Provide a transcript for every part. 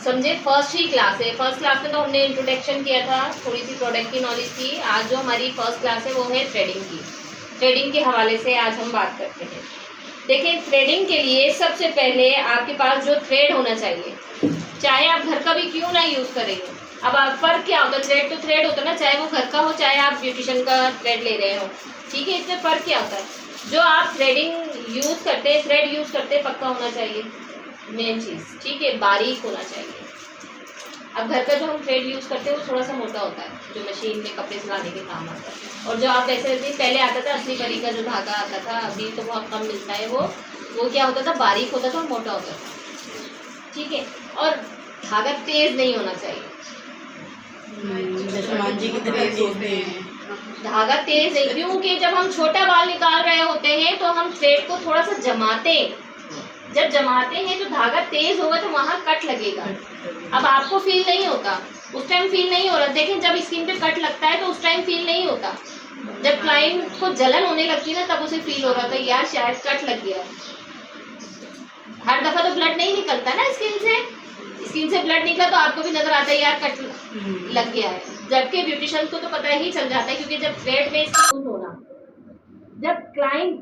समझे फर्स्ट ही क्लास है। First class में तो हमने इंट्रोडक्शन किया था, थोड़ी सी प्रोडक्ट की नॉलेज थी। आज जो हमारी फर्स्ट क्लास है वो है थ्रेडिंग की। थ्रेडिंग के हवाले से आज हम बात करते हैं। देखिए, थ्रेडिंग के लिए सबसे पहले आपके पास जो थ्रेड होना चाहिए, चाहे आप घर का भी क्यों ना यूज़ करेंगे। अब आप फ़र्क क्या होता है, थ्रेड तो थ्रेड होता है ना, चाहे वो घर का हो चाहे आप ब्यूटिशियन का थ्रेड ले रहे हो, ठीक है। इसमें फ़र्क क्या होता है, जो आप थ्रेडिंग यूज़ करते हैं, थ्रेड यूज़ करते हैं, पक्का होना चाहिए मेन चीज़, ठीक है, बारीक होना चाहिए। अब घर का जो हम थ्रेड यूज़ करते हैं वो थोड़ा सा मोटा होता है, जो मशीन में कपड़े सिलाने के काम आता है। और जो आप ऐसे पहले आता था असली परी का जो धागा आता था, अभी तो बहुत कम मिलता है, वो क्या होता था, बारीक होता था और मोटा होता था, ठीक है। और धागा तेज़ नहीं होना चाहिए, धागा तेज नहीं, क्योंकि जब हम छोटा बाल निकाल रहे होते हैं तो हम थ्रेड को थोड़ा सा जमाते हैं। जब जमाते हैं तो धागा तेज होगा तो वहाँ कट लगेगा। अब आपको फील नहीं होता, उस टाइम फील नहीं हो रहा। देखें, जब स्किन पे कट लगता है तो उस टाइम फील नहीं होता। जब क्लाइंट को जलन होने लगती है ना, तब उसे फील हो रहा था यार शायद कट लग गया। हर दफा तो ब्लड नहीं निकलता ना स्किन से ब्लड निकला तो आपको भी नजर आता है यार कट लग गया है। जबकि ब्यूटिशियन को तो पता ही चल जाता है, क्योंकि जब थ्रेड में स्किन होना, जब क्लाइंट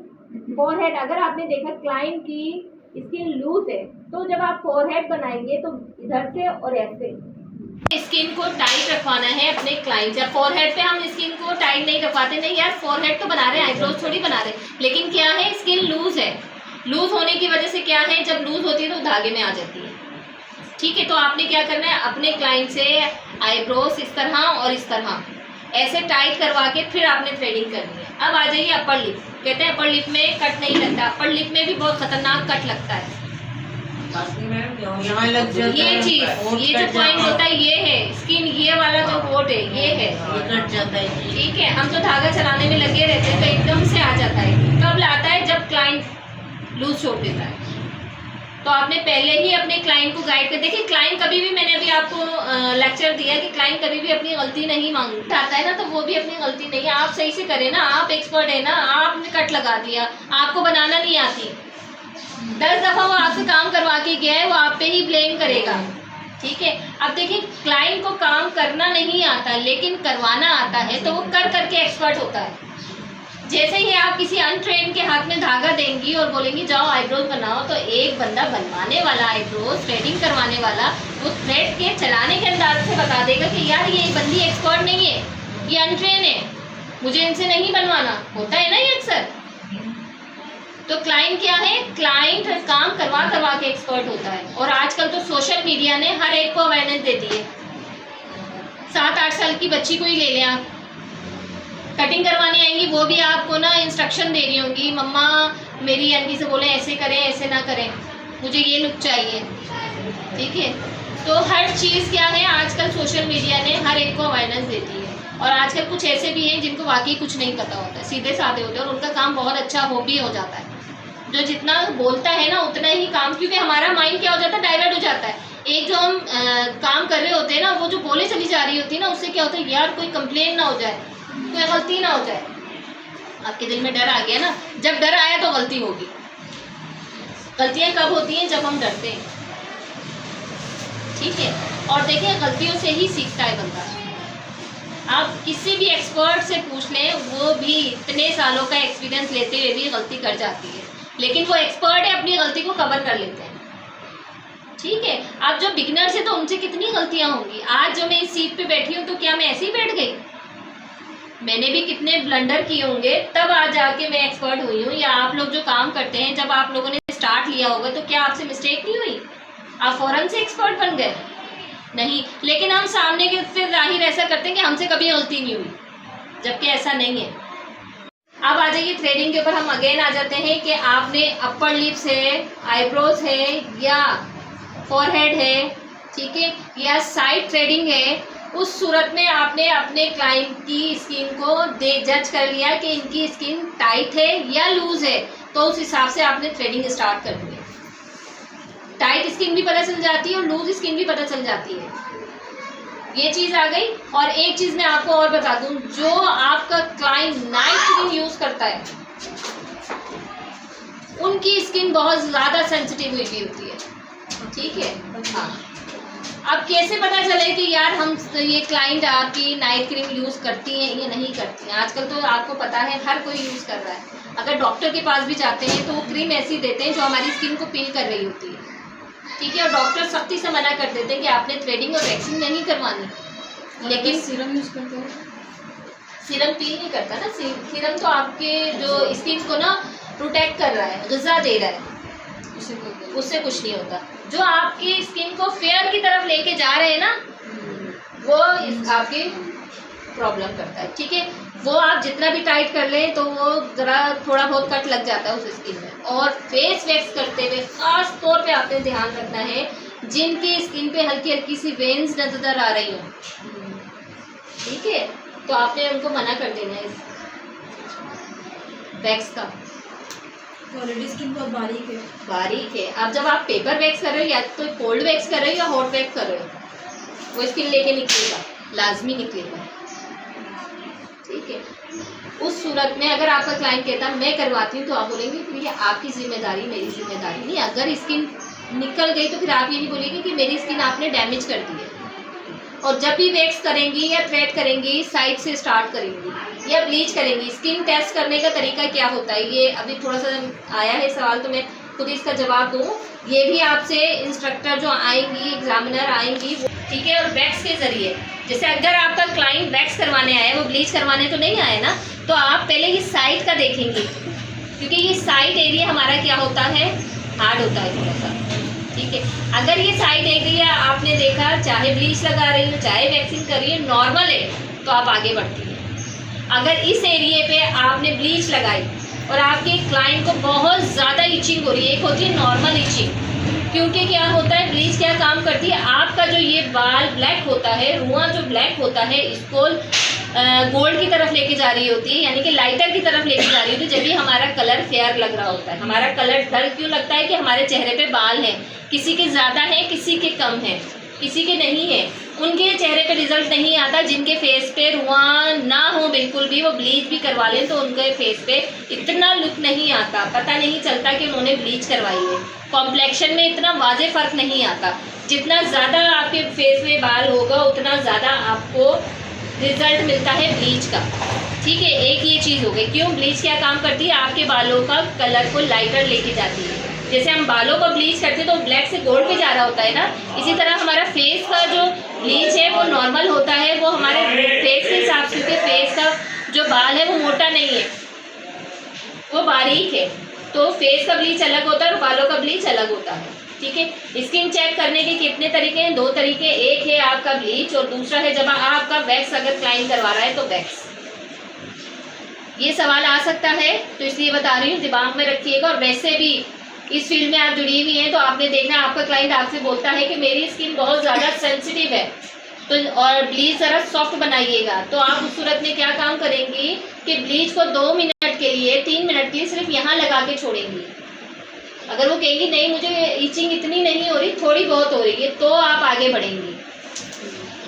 फोरहेड, अगर आपने देखा क्लाइंट की स्किन लूज है तो जब आप फोरहेड बनाएंगे तो इधर से और ऐसे स्किन को टाइट रखवाना है अपने क्लाइंट। जब फोरहेड पे हम स्किन को टाइट नहीं रखवाते, नहीं यार फोरहेड तो बना रहे हैं, आईब्रोज थोड़ी बना रहे हैं, लेकिन क्या है स्किन लूज है। लूज होने की वजह से क्या है, जब लूज होती है तो धागे में आ जाती है, ठीक है। तो आपने क्या करना है, अपने क्लाइंट से आईब्रोज इस तरह और इस तरह ऐसे टाइट करवा के फिर आपने थ्रेडिंग करनी है। अब आ जाइए अपर लिप। कहते हैं अपर लिप में कट नहीं लगता, अपर लिप में भी बहुत खतरनाक कट लगता है। ये चीज, ये जो पॉइंट होता है ये है, स्किन ये वाला जो कोट है ये है, कट जाता है, ठीक है। हम तो धागा चलाने में लगे रहते हैं तो एकदम से आ जाता है। कब आता है, जब क्लाइंट लूज छोड़ देता है। तो आपने पहले ही अपने क्लाइंट को गाइड कर, देखिए क्लाइंट कभी भी, मैंने अभी आपको लेक्चर दिया कि क्लाइंट कभी भी अपनी गलती नहीं मांगता है ना, तो वो भी अपनी गलती नहीं है। आप सही से करें ना, आप एक्सपर्ट है ना, आपने कट लगा दिया, आपको बनाना नहीं आती, 10 दफ़ा वो आपसे काम करवा के गया है, वो आप पे ही ब्लेम करेगा, ठीक है। अब देखिए, क्लाइंट को काम करना नहीं आता लेकिन करवाना आता है, तो वो कर करके एक्सपर्ट होता है। जैसे ही आप किसी अनट्रेन के हाथ में धागा देंगी और बोलेंगी जाओ आईब्रोज बनाओ, तो एक बंदा बनवाने वाला, आईब्रोज थ्रेडिंग करवाने वाला, वो थ्रेड के चलाने के अंदाज से बता देगा कि यार ये बंदी एक्सपर्ट नहीं है, ये अनट्रेन है, मुझे इनसे नहीं बनवाना। होता है ना ये अक्सर। तो क्लाइंट क्या है, क्लाइंट काम करवा करवा के एक्सपर्ट होता है। और आजकल तो सोशल मीडिया ने हर एक को अवेयरनेस दे दी है। 7-8 साल की बच्ची को ही ले लें आप, कटिंग करवाने आएंगी, वो भी आपको ना इंस्ट्रक्शन दे रही होंगी, मम्मा मेरी आंटी से बोले ऐसे करें ऐसे ना करें, मुझे ये लुक चाहिए, ठीक है। तो हर चीज़ क्या है, आजकल सोशल मीडिया ने हर एक को अवेयरनेस देती है। और आजकल कुछ ऐसे भी हैं जिनको वाकई कुछ नहीं पता होता है, सीधे साधे होते हैं और उनका काम बहुत अच्छा हो भी हो जाता है। जो जितना बोलता है ना उतना ही काम, क्योंकि हमारा माइंड क्या हो जाता है, डाइवर्ट हो जाता है। एक जो हम काम कर रहे होते हैं ना, वो जो बोले चली जा रही होती है ना, उससे क्या होता है यार कोई कंप्लेन ना हो जाए, कोई गलती ना हो जाए। आपके दिल में डर आ गया ना, जब डर आया तो गलती होगी। गलतियां कब होती हैं, जब हम डरते हैं, ठीक है। और देखिए, गलतियों से ही सीखता है बंदा। आप किसी भी एक्सपर्ट से पूछ लें, वो भी इतने सालों का एक्सपीरियंस लेते हुए भी गलती कर जाती है, लेकिन वो एक्सपर्ट है, अपनी गलती को कवर कर लेते हैं, ठीक है। आप जो बिगिनर्स है तो उनसे कितनी गलतियां होंगी। आज जो मैं इस सीट पे बैठी हूँ तो क्या मैं ऐसे ही बैठ गई, मैंने भी कितने ब्लंडर किए होंगे, तब आज जाके मैं एक्सपर्ट हुई हूँ। या आप लोग जो काम करते हैं, जब आप लोगों ने स्टार्ट लिया होगा तो क्या आपसे मिस्टेक नहीं हुई, आप फौरन से एक्सपर्ट बन गए? नहीं। लेकिन हम सामने के से जाहिर ऐसा करते हैं कि हमसे कभी गलती नहीं हुई, जबकि ऐसा नहीं है। अब आ जाइए थ्रेडिंग के ऊपर, हम अगेन आ जाते हैं कि आपने अपर लिप्स है, आईब्रोज है या फॉरहेड है, ठीक है, या साइड थ्रेडिंग है, उस सूरत में आपने अपने क्लाइंट की स्किन को जज कर लिया कि इनकी स्किन टाइट है या लूज है, तो उस हिसाब से आपने थ्रेडिंग स्टार्ट कर दी। टाइट स्किन भी पता चल जाती है और लूज स्किन भी पता चल जाती है, ये चीज़ आ गई। और एक चीज़ मैं आपको और बता दूं, जो आपका क्लाइंट नाइट क्रीम यूज़ करता है उनकी स्किन बहुत ज़्यादा सेंसिटिव हुई होती है, ठीक है। हाँ, अब कैसे पता चले कि यार हम ये क्लाइंट आपकी नाइट क्रीम यूज़ करती हैं या नहीं करती हैं? आजकल तो आपको पता है हर कोई यूज़ कर रहा है। अगर डॉक्टर के पास भी जाते हैं तो वो क्रीम ऐसी देते हैं जो हमारी स्किन को पील कर रही होती है, ठीक है। और डॉक्टर सख्ती से मना कर देते हैं कि आपने थ्रेडिंग और वैक्सिंग नहीं करवानी। लेकिन सीरम यूज़ करते हैं, सीरम पील नहीं करता ना। सीरम तो आपके जो स्किन को ना प्रोटेक्ट कर रहा है, ग़िज़ा दे रहा है, उससे कुछ नहीं होता। जो आपकी स्किन को फेयर की तरफ लेके जा रहे हैं ना, वो आपकी प्रॉब्लम करता है, ठीक है। वो आप जितना भी टाइट कर लें तो वो ज़रा थोड़ा बहुत कट लग जाता है उस स्किन में। और फेस वैक्स करते हुए ख़ास तौर पे आपने ध्यान रखना है जिनकी स्किन पे हल्की हल्की सी वेन्स नज़र आ रही हों, ठीक है, तो आपने उनको मना कर देना है इस वैक्स का। ऑलरेडी स्किन बहुत बारीक है। अब जब आप पेपर वैक्स कर रहे हो या तो कोल्ड वैक्स कर रहे हो या हॉट वैक्स कर रहे हो, वो स्किन लेके निकलेगा, लाजमी निकलेगा, ठीक है। उस सूरत में अगर आपका क्लाइंट कहता मैं करवाती हूँ तो आप बोलेंगे फिर ये आपकी जिम्मेदारी, मेरी जिम्मेदारी नहीं। अगर स्किन निकल गई तो फिर आप ये नहीं बोलेंगे कि मेरी स्किन आपने डैमेज कर दी है। और जब भी वैक्स करेंगी या थ्रेड करेंगी साइड से स्टार्ट करेंगी या ब्लीच करेंगी। स्किन टेस्ट करने का तरीका क्या होता है, ये अभी थोड़ा सा आया है सवाल तो मैं खुद इसका जवाब दूँ। ये भी आपसे इंस्ट्रक्टर जो आएंगी, एग्जामिनर आएंगी, ठीक है। और वैक्स के ज़रिए, जैसे अगर आपका क्लाइंट वैक्स करवाने आया है, वो ब्लीच करवाने तो नहीं आए ना, तो आप पहले ये साइड का देखेंगे, क्योंकि ये साइड एरिया हमारा क्या होता है, हार्ड होता है थोड़ा सा, ठीक है। अगर ये साइड एरिया आपने देखा चाहे ब्लीच लगा रही हो चाहे वैक्सिंग कर रही है नॉर्मल है तो आप आगे बढ़ती हैं। अगर इस एरिए पे आपने ब्लीच लगाई और आपके क्लाइंट को बहुत ज़्यादा इचिंग हो रही है, एक होती है नॉर्मल इचिंग, क्योंकि क्या होता है ब्लीच क्या काम करती है, आपका जो ये बाल ब्लैक होता है, रुआं जो ब्लैक होता है, इसको गोल्ड की तरफ लेके जा रही होती है, यानी कि लाइटर की तरफ लेके जा रही होती है। जब भी हमारा कलर फेयर लग रहा होता है, हमारा कलर डल क्यों लगता है कि हमारे चेहरे पे बाल हैं, किसी के ज़्यादा हैं किसी के कम हैं, किसी के नहीं है, उनके चेहरे पे रिजल्ट नहीं आता। जिनके फेस पे रुआं ना हो बिल्कुल भी, वो ब्लीच भी करवा लें तो उनके फेस पे इतना लुक नहीं आता, पता नहीं चलता कि उन्होंने ब्लीच करवाई है। कॉम्प्लेक्शन में इतना वाज़े फ़र्क नहीं आता। जितना ज़्यादा आपके फेस में बाल होगा उतना ज़्यादा आपको रिजल्ट मिलता है ब्लीच का, ठीक है। एक ये चीज़ हो गई। क्यों, ब्लीच क्या काम करती है, आपके बालों का कलर को लाइटर लेके जाती है। जैसे हम बालों को ब्लीच करते हैं तो ब्लैक से गोल्ड पे जा रहा होता है ना, इसी तरह हमारा फेस का जो ब्लीच है वो नॉर्मल होता है, वो हमारे फेस के हिसाब से, क्योंकि फेस का जो बाल है वो मोटा नहीं है, वो बारीक है। तो फेस का ब्लीच अलग होता है और बालों का ब्लीच अलग होता है, ठीक है। स्किन चेक करने के कितने तरीके हैं, 2 तरीके। एक है आपका ब्लीच और दूसरा है जब आपका वैक्स अगर क्लाइंट करवा रहा है तो वैक्स। ये सवाल आ सकता है तो इसलिए बता रही हूँ, दिमाग में रखिएगा। और वैसे भी इस फील्ड में आप जुड़ी हुई हैं तो आपने देखना आपका क्लाइंट आपसे बोलता है कि मेरी स्किन बहुत ज़्यादा सेंसिटिव है तो और ब्लीच ज़रा सॉफ्ट बनाइएगा, तो आप उस सूरत में क्या काम करेंगी कि ब्लीच को 2 मिनट के लिए 3 मिनट के लिए सिर्फ यहाँ लगा के छोड़ेंगी। अगर वो कहेंगी नहीं मुझे इचिंग इतनी नहीं हो रही, थोड़ी बहुत हो रही है, तो आप आगे बढ़ेंगी।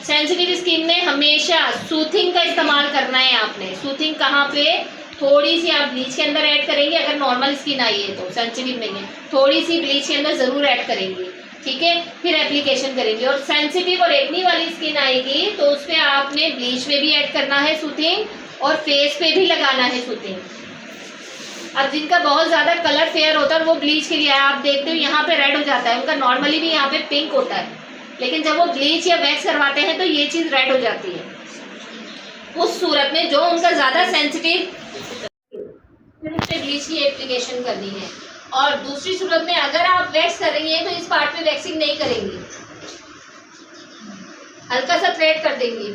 सेंसिटिव स्किन में हमेशा सूथिंग का इस्तेमाल करना है आपने। सूथिंग कहाँ पे, थोड़ी सी आप ब्लीच के अंदर ऐड करेंगे, अगर नॉर्मल स्किन आई है तो सेंसिटिव नहीं है, थोड़ी सी ब्लीच के अंदर ज़रूर ऐड करेंगे, ठीक है। फिर एप्लीकेशन करेंगे। और सेंसिटिव और एक्नी वाली स्किन आएगी तो उस पर आपने ब्लीच में भी ऐड करना है सूथिंग और फेस पे भी लगाना है सूथिंग। अब जिनका बहुत ज़्यादा कलर फेयर होता है वो ब्लीच के लिए आप देखते हो यहाँ पे रेड हो जाता है, उनका नॉर्मली भी यहाँ पे पिंक होता है, लेकिन जब वो ब्लीच या वैक्स करवाते हैं तो ये चीज़ रेड हो जाती है। उस सूरत में जो उनका ज़्यादा सेंसिटिव, फिर उस पर ब्लीच की एप्लीकेशन करनी है। और दूसरी सूरत में अगर आप वैक्स कर रही हैं तो इस पार्ट पे वैक्सिंग नहीं करेंगी, हल्का सा थ्रेड कर देंगी,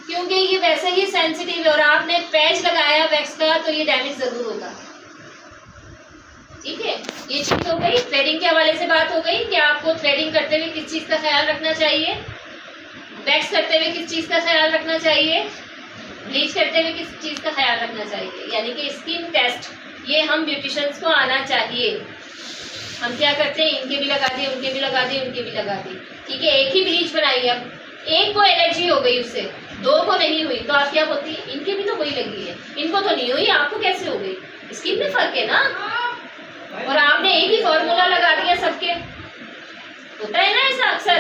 क्योंकि ये वैसे ही सेंसिटिव है और आपने पैच लगाया वैक्स का तो ये डैमेज ज़रूर होगा, ठीक है। ये चीज़ हो गई। थ्रेडिंग के हवाले से बात हो गई कि आपको थ्रेडिंग करते हुए किस चीज़ का ख्याल रखना चाहिए, वैक्स करते हुए किस चीज़ का ख्याल रखना चाहिए, ब्लीच करते हुए किस चीज़ का ख्याल रखना चाहिए, यानी कि स्किन टेस्ट ये हम ब्यूटिशियंस को आना चाहिए। हम क्या करते हैं, इनके भी लगा दिए, उनके भी लगा दिए, उनके भी लगा दिए, ठीक है। एक ही ब्लीच बनाई, अब एक को एलर्जी हो गई उससे, 2 को नहीं हुई, तो आप क्या बोलती है, इनके भी तो वही लगी है, इनको तो नहीं हुई, आपको कैसे हो गई, स्किन में फ़र्क है ना। और आपने एक ही फॉर्मूला लगा दिया सबके, होता है ना ऐसा अक्सर।